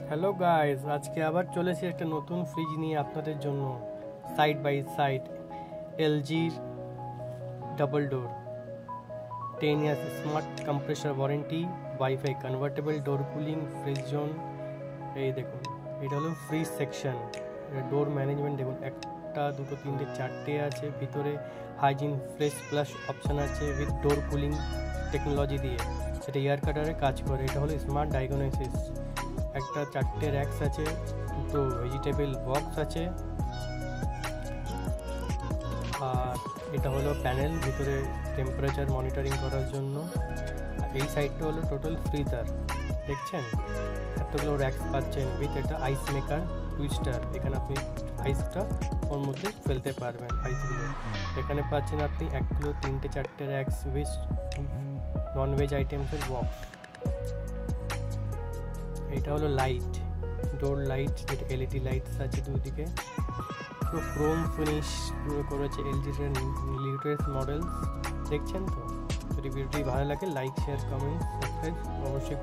Hello guys, আজকে আবার চলেছি একটা নতুন ফ্রিজ নিয়ে আপনাদের জন্য। সাইড বাই সাইড এলজির double door, 10 years smart compressor warranty, wifi convertible door cooling, fridge zone. এই দেখুন, এটা হলো ফ্রিজ সেকশন। ডোর ম্যানেজমেন্ট দেখুন, একটা দুটো তিনটে চারটে আছে। ভিতরে হাইজিন ফ্রেশ প্লাস অপশান আছে উইথ ডোর কুলিং টেকনোলজি দিয়ে, সেটা এয়ার কাটারে কাজ করে। এটা হলো স্মার্ট ডায়াগনোসিস। একটা চারটে র্যাক্স আছে, দুটো ভেজিটেবল বক্স আছে, আর এটা হলো প্যানেল ভিতরে টেম্পারেচার মনিটরিং করার জন্য। এই সাইডটা হলো টোটাল ফ্রিজার, দেখছেন এতগুলো র্যাক্স পাচ্ছেন উইথ একটা আইস মেকার টুইস্টার। এখানে আপনি আইসটা ওর মধ্যে ফেলতে পারবেন আইসগুলো। এখানে পাচ্ছেন আপনি 1 কিলো 3টে 4টে র্যাক্স উইথ ননভেজ আইটেমসের বক্স। এটা হলো লাইট, ডোর লাইট, যেটা এলইডি লাইটস আছে দুদিকে। পুরো ক্রোম ফিনিশ পুরো করেছে এলজির লিটেস্ট মডেলস, দেখছেন তো। যদি ভিডিওটি ভালো লাগে লাইক শেয়ার কমেন্ট সাবস্ক্রাইব অবশ্যই।